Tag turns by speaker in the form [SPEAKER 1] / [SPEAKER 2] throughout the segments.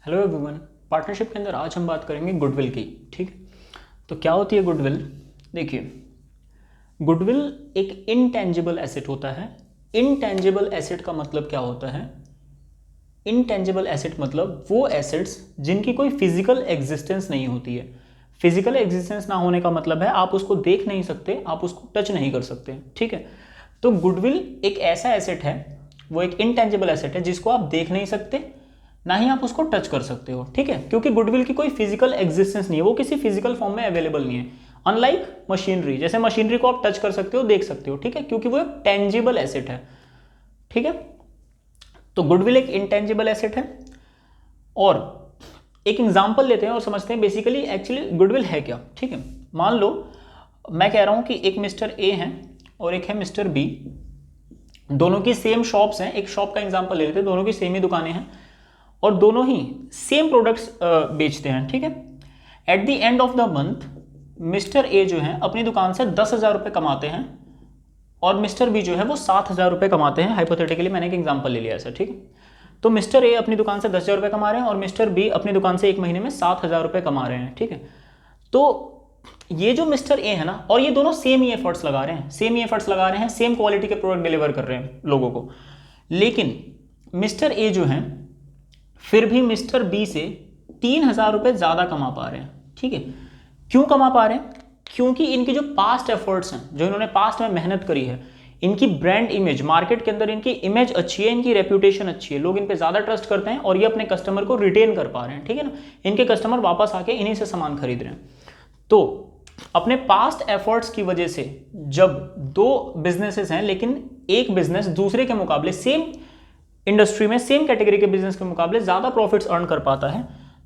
[SPEAKER 1] Hello everyone. Partnership के अंदर आज हम बात करेंगे गुडविल की। ठीक है, तो क्या होती है गुडविल? देखिए, गुडविल एक इनटेंजिबल एसेट होता है। इनटेंजिबल एसेट का मतलब क्या होता है? इनटेंजिबल एसेट मतलब वो एसेट्स जिनकी कोई फिजिकल एग्जिस्टेंस नहीं होती है। फिजिकल एग्जिस्टेंस ना होने का मतलब है आप उसको देख नहीं सकते, आप उसको टच नहीं कर सकते। ठीक है, तो गुडविल एक ऐसा एसेट है, वो एक इनटेंजिबल एसेट है जिसको आप देख नहीं सकते, ना ही आप उसको टच कर सकते हो। ठीक है, क्योंकि गुडविल की कोई फिजिकल एग्जिस्टेंस नहीं है, वो किसी फिजिकल फॉर्म में अवेलेबल नहीं है। अनलाइक मशीनरी, जैसे मशीनरी को आप टच कर सकते हो, देख सकते हो। ठीक है, क्योंकि वो एक टेंजिबल एसेट है। ठीक है, तो गुडविल एक इंटेंजिबल एसेट है। और एक एग्जांपल लेते हैं और समझते हैं बेसिकली एक्चुअली गुडविल है क्या। ठीक है, मान लो मैं कह रहा हूं कि एक मिस्टर ए है और एक है मिस्टर बी, दोनों की सेम शॉप्स हैं। एक शॉप का एग्जांपल ले लेते हैं, दोनों की सेम ही दुकानें हैं और दोनों ही सेम प्रोडक्ट्स बेचते हैं। ठीक है, at the end of the month mister A जो है अपनी दुकान से 10,000 रुपये कमाते हैं और मिस्टर बी जो है वो 7,000 रुपये कमाते हैं। हाइपोथेटिकली मैंने एक एग्जांपल ले लिया ऐसा। ठीक है, तो मिस्टर ए अपनी दुकान से 10,000 रुपये कमा रहे हैं और मिस्टर बी अपनी दुकान से एक महीने में 7,000 रुपये कमा रहे हैं। ठीक है, तो ये जो मिस्टर ए है ना, और ये दोनों सेम ही एफर्ट्स लगा रहे हैं, सेम क्वालिटी के प्रोडक्ट डिलीवर कर रहे हैं लोगों को। लेकिन मिस्टर ए जो है फिर भी मिस्टर बी से 3,000 रुपये ज़्यादा कमा पा रहे हैं। ठीक है, क्यों कमा पा रहे हैं? क्योंकि इनके जो पास्ट एफर्ट्स हैं, जो इन्होंने पास्ट में मेहनत करी है, इनकी ब्रांड इमेज, मार्केट के अंदर इनकी इमेज अच्छी है, इनकी रेप्यूटेशन अच्छी है, लोग इन पे ज़्यादा ट्रस्ट करते हैं और ये अपने कस्टमर को रिटेन कर पा रहे हैं। ठीक है ना, इनके कस्टमर वापस आके इन्हीं से सामान खरीद रहे हैं। तो अपने पास्ट एफर्ट्स की वजह से जब दो बिजनेसेस हैं लेकिन एक बिजनेस दूसरे के मुकाबले, सेम इंडस्ट्री में सेम कैटेगरी के बिजनेस के मुकाबले ज़्यादा प्रॉफिट्स अर्न कर पाता है,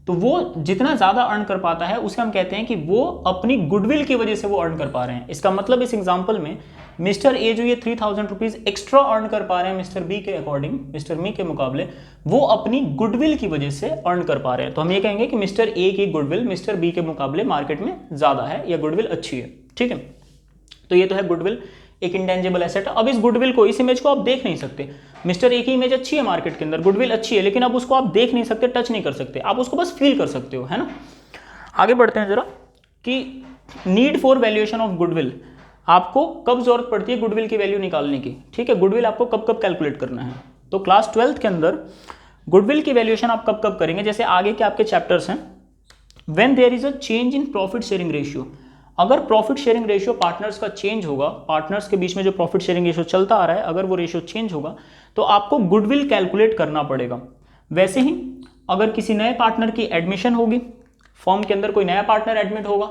[SPEAKER 1] तो वो जितना ज़्यादा अर्न कर पाता है उसे हम कहते हैं कि वो अपनी गुडविल की वजह से वो अर्न कर पा रहे हैं। इसका मतलब इस एग्जांपल में मिस्टर ए जो ये 3,000 रुपीज़ एक्स्ट्रा अर्न कर पा रहे हैं मिस्टर बी के अकॉर्डिंग, मिस्टर बी के मुकाबले, वो अपनी गुडविल की वजह से अर्न कर पा रहे हैं। तो हम ये कहेंगे कि मिस्टर ए की गुडविल मिस्टर बी के मुकाबले मार्केट में ज़्यादा है या गुडविल अच्छी है। ठीक है, तो ये तो है गुडविल, एक इंटेंजिबल एसेट। अब इस गुडविल को, इस इमेज को आप देख नहीं सकते। मिस्टर ए की इमेज अच्छी है, मार्केट के अंदर गुडविल अच्छी है, लेकिन अब उसको आप देख नहीं सकते, टच नहीं कर सकते, आप उसको बस फील कर सकते हो, है ना। आगे बढ़ते हैं जरा कि need for valuation of goodwill, आपको कब जरूरत पड़ती है गुडविल की वैल्यू निकालने की। ठीक है, गुडविल आपको कब कब कैलकुलेट करना है? तो क्लास 12th के अंदर गुडविल की वैल्यूएशन आप कब कब करेंगे? जैसे आगे के आपके चैप्टर्स हैं, when there is a change in profit sharing ratio. अगर प्रॉफिट शेयरिंग रेशियो पार्टनर्स का चेंज होगा, पार्टनर्स के बीच में जो प्रॉफिट शेयरिंग रेशियो चलता आ रहा है, अगर वो रेशियो चेंज होगा तो आपको गुडविल कैलकुलेट करना पड़ेगा। वैसे ही अगर किसी नए पार्टनर की एडमिशन होगी, फर्म के अंदर कोई नया पार्टनर एडमिट होगा,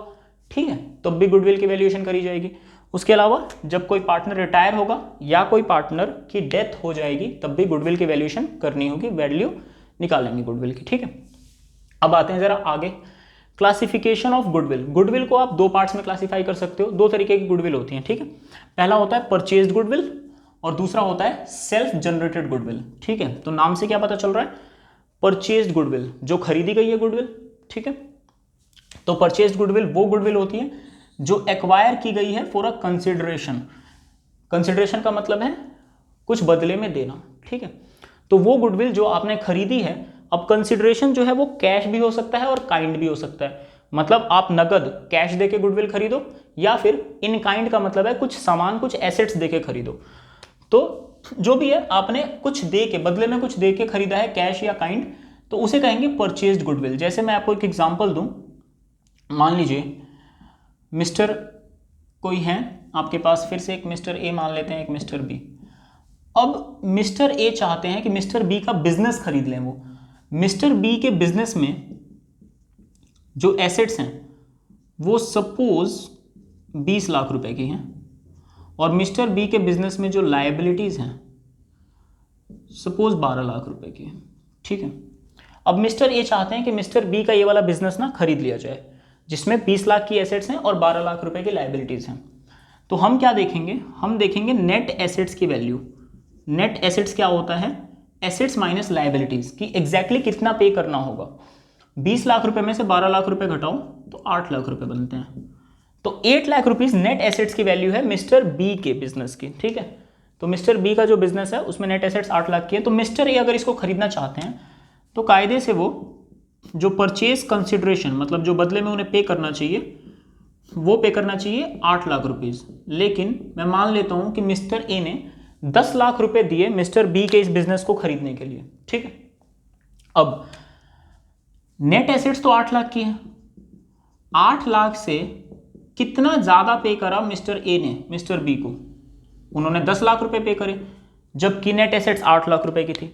[SPEAKER 1] ठीक है, तब भी गुडविल की वैल्यूएशन करी जाएगी। उसके अलावा जब कोई पार्टनर रिटायर होगा या कोई पार्टनर की डेथ हो जाएगी, तब भी गुडविल की वैल्यूएशन करनी होगी, वैल्यू निकालेंगे गुडविल की। ठीक है, अब आते हैं जरा आगे, क्लासिफिकेशन ऑफ गुडविल। गुडविल को आप दो पार्ट्स में क्लासिफाई कर सकते हो। दो तरीके की गुडविल होती है। ठीक है, पहला होता है परचेज्ड गुडविल और दूसरा होता है सेल्फ जनरेटेड गुडविल। ठीक है, तो नाम से क्या पता चल रहा है? परचेज्ड गुडविल, जो खरीदी गई है गुडविल। ठीक है, तो परचेज्ड गुडविल वो गुडविल होती है जो एक्वायर की गई है फॉर अ कंसिडरेशन। कंसिडरेशन का मतलब है कुछ बदले में देना। ठीक है, तो वो गुडविल जो आपने खरीदी है, अब कंसिडरेशन जो है वो कैश भी हो सकता है और काइंड भी हो सकता है। मतलब आप नगद कैश देके गुडविल खरीदो या फिर इन काइंड का मतलब है कुछ सामान, कुछ एसेट्स देके खरीदो। तो जो भी है आपने कुछ दे के, बदले में कुछ दे के खरीदा है, कैश या काइंड, तो उसे कहेंगे परचेज्ड गुडविल। जैसे मैं आपको एक एग्जांपल दूं, मान लीजिए मिस्टर कोई है आपके पास, फिर से एक मिस्टर ए मान लेते हैं, एक मिस्टर बी। अब मिस्टर ए चाहते हैं कि मिस्टर बी का बिजनेस खरीद लें। वो मिस्टर बी के बिजनेस में जो एसेट्स हैं वो सपोज 20 लाख रुपए की हैं और मिस्टर बी के बिजनेस में जो लायबिलिटीज हैं सपोज 12 लाख रुपए की हैं। ठीक है, अब मिस्टर ए चाहते हैं कि मिस्टर बी का ये वाला बिजनेस ना खरीद लिया जाए, जिसमें 20 लाख की एसेट्स हैं और 12 लाख रुपए की लायबिलिटीज हैं। तो हम क्या देखेंगे? हम देखेंगे नेट एसेट्स की वैल्यू। नेट एसेट्स क्या होता है? एसेट्स माइनस लायबिलिटीज की एग्जैक्टली कितना पे करना होगा। 20 लाख रुपए में से 12 लाख रुपए घटाओ तो 8 लाख रुपए बनते हैं। तो 8 लाख रुपीज नेट एसेट्स की वैल्यू है मिस्टर बी के बिजनेस की। ठीक है, तो मिस्टर बी का जो बिजनेस है उसमें नेट एसेट्स 8 लाख की है। तो मिस्टर ए अगर इसको खरीदना चाहते हैं तो कायदे से वो जो परचेज कंसिडरेशन मतलब जो बदले में उन्हें पे करना चाहिए वो पे करना चाहिए 8 लाख रुपीस। लेकिन मैं मान लेता हूं कि मिस्टर ए ने 10 लाख रुपए दिए मिस्टर बी के इस बिजनेस को खरीदने के लिए, ठीक है। अब नेट एसेट्स तो 8 लाख की है, 8 लाख से कितना ज्यादा पे करा मिस्टर ए ने मिस्टर बी को? उन्होंने 10 लाख रुपए पे करे, जबकि नेट एसेट्स 8 लाख रुपए की थी।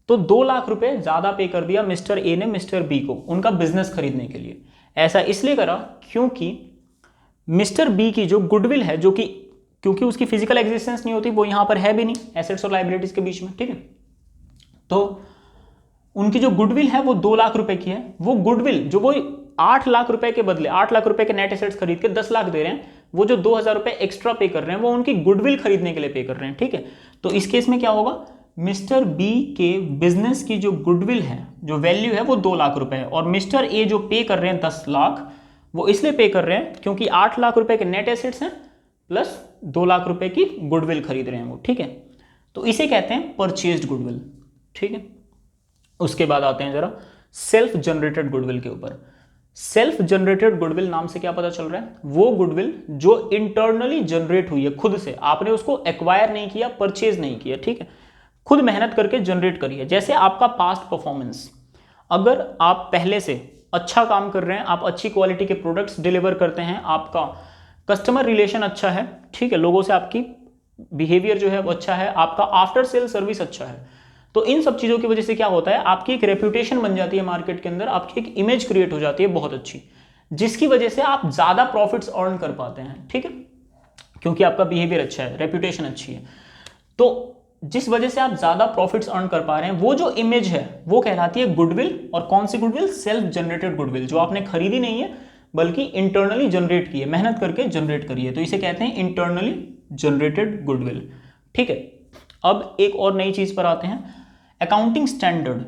[SPEAKER 1] तो 2 लाख रुपए ज्यादा पे कर दिया मिस्टर ए ने मिस्टर बी को उनका बिजनेस खरीदने के लिए। ऐसा इसलिए करा क्योंकि मिस्टर बी की जो गुडविल है, जो कि क्योंकि उसकी फिजिकल एग्जिस्टेंस नहीं होती, वो यहां पर है भी नहीं एसेट्स और लाइबिलिटीज के बीच में, ठीक है। तो उनकी जो गुडविल है वो 2 लाख रुपए की है। वो गुडविल जो वो 8 लाख रुपए के बदले 8 लाख रुपए के नेट एसेट्स खरीद के 10 लाख दे रहे हैं, वो जो 2,000 रुपए एक्स्ट्रा पे कर रहे हैं वो उनकी गुडविल खरीदने के लिए पे कर रहे हैं, ठीक है। तो इस केस में क्या होगा, मिस्टर बी के बिजनेस की जो गुडविल है, जो वैल्यू है वो 2 लाख रुपए है, और मिस्टर ए जो पे कर रहे हैं 10 लाख, वो इसलिए पे कर रहे हैं क्योंकि 8 लाख रुपए के नेट एसेट्स हैं प्लस 2 लाख रुपए की गुडविल खरीद रहे हैं वो, ठीक है। तो इसे कहते हैं परचेज्ड गुडविल, ठीक है। उसके बाद आते हैं जरा सेल्फ जनरेटेड गुडविल के ऊपर। सेल्फ जनरेटेड गुडविल नाम से क्या पता चल रहा है, वो गुडविल जो इंटरनली जनरेट हुई है, खुद से, आपने उसको एक्वायर नहीं किया, परचेज नहीं किया, ठीक है, खुद मेहनत करके जनरेट करी है। जैसे आपका पास्ट परफॉर्मेंस, अगर आप पहले से अच्छा काम कर रहे हैं, आप अच्छी क्वालिटी के प्रोडक्ट्स डिलीवर करते हैं, आपका कस्टमर रिलेशन अच्छा है, ठीक है, लोगों से आपकी बिहेवियर जो है वो अच्छा है, आपका आफ्टर सेल सर्विस अच्छा है, तो इन सब चीज़ों की वजह से क्या होता है, आपकी एक रेप्यूटेशन बन जाती है मार्केट के अंदर, आपकी एक इमेज क्रिएट हो जाती है बहुत अच्छी, जिसकी वजह से आप ज़्यादा प्रॉफिट्स अर्न कर पाते हैं, ठीक है, क्योंकि आपका बिहेवियर अच्छा है, रेप्यूटेशन अच्छी है। तो जिस वजह से आप ज़्यादा प्रॉफिट्स अर्न कर पा रहे हैं, वो जो इमेज है वो कहलाती है गुडविल। और कौन सी गुडविल? सेल्फ जनरेटेड गुडविल, जो आपने खरीदी नहीं है बल्कि इंटरनली जनरेट की है, मेहनत करके जनरेट करी है, तो इसे कहते हैं इंटरनली जनरेटेड गुडविल, ठीक है। अब एक और नई चीज़ पर आते हैं, accounting standard.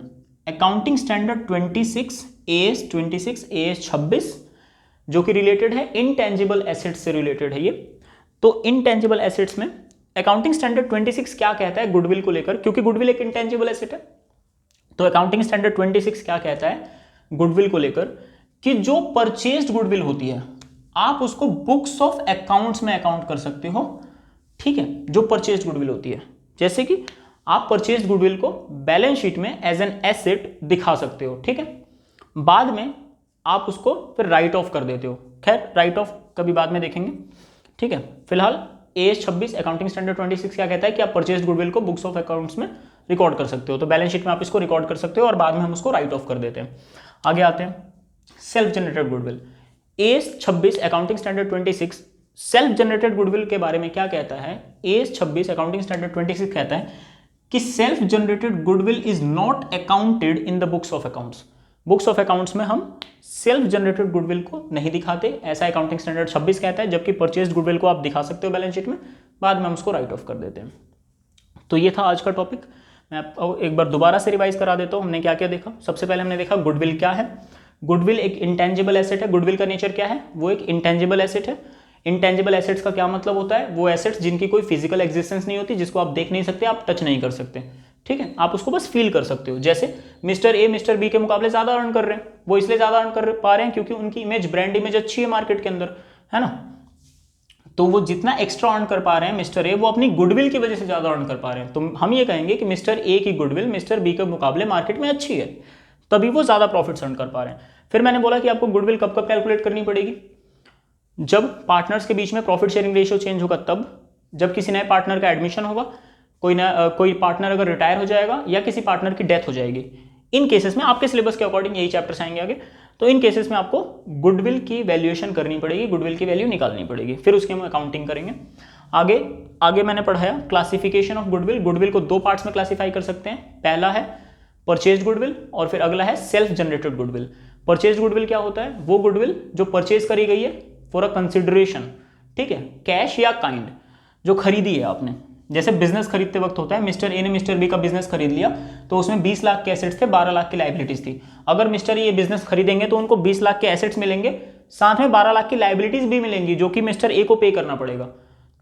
[SPEAKER 1] Accounting standard 26 AS 26 जो कि रिलेटेड है इनटेंजिबल एसेट्स से रिलेटेड है ये। तो इनटेंजिबल एसेट्स में अकाउंटिंग स्टैंडर्ड 26 क्या कहता है गुडविल को लेकर, क्योंकि गुडविल एक इंटेंजिबल एसेट है, तो अकाउंटिंग स्टैंडर्ड 26 क्या कहता है गुडविल को लेकर कि जो परचेज्ड गुडविल होती है आप उसको बुक्स ऑफ अकाउंट्स में अकाउंट कर सकते हो, ठीक है, जो परचेज्ड गुडविल होती है। जैसे कि आप परचेज्ड गुडविल को बैलेंस शीट में एज एन एसेट दिखा सकते हो, ठीक है, बाद में आप उसको फिर राइट ऑफ कर देते हो, खैर राइट ऑफ कभी बाद में देखेंगे, ठीक है। फिलहाल AS 26 अकाउंटिंग स्टैंडर्ड 26 क्या कहता है कि आप परचेज्ड गुडविल को बुक्स ऑफ अकाउंट्स में रिकॉर्ड कर सकते हो, तो बैलेंस शीट में आप इसको रिकॉर्ड कर सकते हो और बाद में हम उसको राइट ऑफ कर देते हैं। आगे आते हैं self generated goodwill. AS 26 accounting standard 26 self generated goodwill के बारे में क्या कहता है, AS 26 अकाउंटिंग स्टैंडर्ड 26 कहता है कि self generated goodwill is not accounted in the books of accounts. Books of accounts में हम सेल्फ जनरेटेड गुडविल को नहीं दिखाते, ऐसा अकाउंटिंग स्टैंडर्ड 26 कहता है, जबकि परचेज्ड गुडविल को आप दिखा सकते हो बैलेंस शीट में, बाद में हम उसको राइट ऑफ कर देते हैं। तो ये था आज का टॉपिक, मैं आपको एक बार दोबारा से रिवाइज करा देता हूँ। हमने क्या क्या देखा, सबसे पहले हमने देखा गुडविल क्या है। गुडविल एक इंटेंजिबल एसेट है। गुडविल का नेचर क्या है, वो एक इंटेंजिबल एसेट है। इंटेंजिबल एसेट्स का क्या मतलब होता है, वो एसेट्स जिनकी कोई फिजिकल एग्जिस्टेंस नहीं होती, जिसको आप देख नहीं सकते, आप टच नहीं कर सकते, ठीक है, आप उसको बस फील कर सकते हो। जैसे मिस्टर ए मिस्टर बी के मुकाबले ज्यादा अर्न कर रहे हैं, वो इसलिए ज्यादा अर्न कर पा रहे हैं क्योंकि उनकी इमेज, ब्रांड इमेज अच्छी है मार्केट के अंदर, है ना। तो वो जितना एक्स्ट्रा अर्न कर पा रहे हैं मिस्टर ए, वो अपनी गुडविल की वजह से ज्यादा अर्न कर पा रहे हैं। तो हम ये कहेंगे कि मिस्टर ए की गुडविल मिस्टर बी के मुकाबले मार्केट में अच्छी है, तभी वो ज्यादा प्रॉफिट्स अर्न कर पा रहे हैं। फिर मैंने बोला कि आपको गुडविल कब कब कैलकुलेट करनी पड़ेगी, जब पार्टनर्स के बीच में प्रॉफिट शेयरिंग रेशियो चेंज होगा, तब जब किसी नए पार्टनर का एडमिशन होगा, कोई पार्टनर अगर रिटायर हो जाएगा या किसी पार्टनर की डेथ हो जाएगी, इन केसेस में आपके सिलेबस के अकॉर्डिंग यही चैप्टर्स आएंगे आगे, तो इन केसेस में आपको गुडविल की वैल्यूएशन करनी पड़ेगी, गुडविल की वैल्यू निकालनी पड़ेगी, फिर उसके हम अकाउंटिंग करेंगे। आगे मैंने पढ़ाया क्लासिफिकेशन ऑफ गुडविल। गुडविल को 2 पार्ट्स में क्लासिफाई कर सकते हैं, पहला है परचेज गुडविल और फिर अगला है self generated goodwill. Purchase goodwill क्या होता है, वो गुडविल जो परचेज करी गई है फॉर अ कंसिडरेशन, ठीक है, कैश या काइंड, जो खरीदी है आपने। जैसे बिजनेस खरीदते वक्त होता है, मिस्टर ए ने मिस्टर बी का बिजनेस खरीद लिया, तो उसमें 20 लाख के एसेट्स थे, 12 लाख की लाइबिलिटीज थी। अगर मिस्टर ये बिजनेस खरीदेंगे तो उनको 20 लाख के एसेट्स मिलेंगे, साथ में 12 लाख की लाइबिलिटीज भी मिलेंगी, जो कि मिस्टर ए को पे करना पड़ेगा।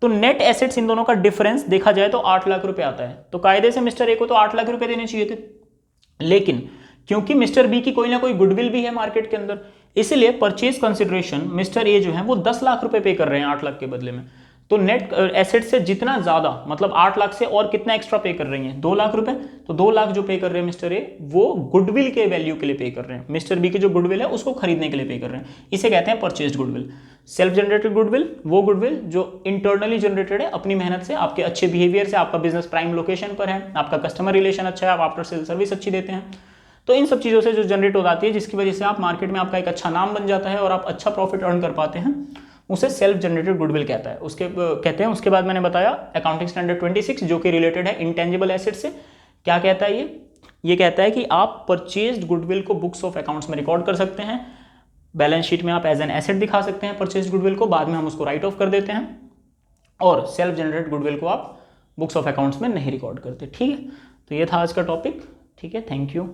[SPEAKER 1] तो नेट एसेट्स इन दोनों का डिफरेंस देखा जाए तो 8 लाख रुपए आता है। तो कायदे से मिस्टर ए को तो 8 लाख रुपए देने चाहिए थे, लेकिन क्योंकि मिस्टर बी की कोई ना कोई गुडविल भी है मार्केट के अंदर, इसलिए परचेज कंसिडरेशन मिस्टर ए जो है वो 10 लाख रुपए पे कर रहे हैं 8 लाख के बदले में। तो नेट एसेट से जितना ज्यादा, मतलब 8 लाख से और कितना एक्स्ट्रा पे कर रही हैं, 2 लाख रुपए। तो 2 लाख जो पे कर रहे हैं मिस्टर ए, वो गुडविल के वैल्यू के लिए पे कर रहे हैं, मिस्टर बी की जो गुडविल है उसको खरीदने के लिए पे कर रहे हैं। इसे कहते हैं purchase goodwill. Self generated goodwill वो गुडविल जो इंटरनली जनरेटेड है अपनी मेहनत से, आपके अच्छे बिहेवियर से, आपका बिजनेस प्राइम लोकेशन पर है, आपका कस्टमर रिलेशन अच्छा है, आप आफ्टर सेल सर्विस अच्छी देते हैं। तो इन सब चीज़ों से जो जनरेट हो जाती है, जिसकी वजह से आप मार्केट में आपका एक अच्छा नाम बन जाता है और आप अच्छा प्रॉफिट अर्न कर पाते हैं, उसे सेल्फ जनरेटेड गुडविल कहता है, उसके कहते हैं। उसके बाद मैंने बताया अकाउंटिंग स्टैंडर्ड 26 जो कि रिलेटेड है इंटेंजिबल एसेट से। क्या कहता है ये कहता है कि आप परचेज्ड गुडविल को बुक्स ऑफ अकाउंट्स में रिकॉर्ड कर सकते हैं, बैलेंस शीट में आप एज एन एसेट दिखा सकते हैं परचेज्ड गुडविल को, बाद में हम उसको राइट ऑफ कर देते हैं, और सेल्फ जनरेटेड गुडविल को आप बुक्स ऑफ अकाउंट्स में नहीं रिकॉर्ड करते। ठीक है, तो ये था आज का टॉपिक। ठीक है, थैंक यू।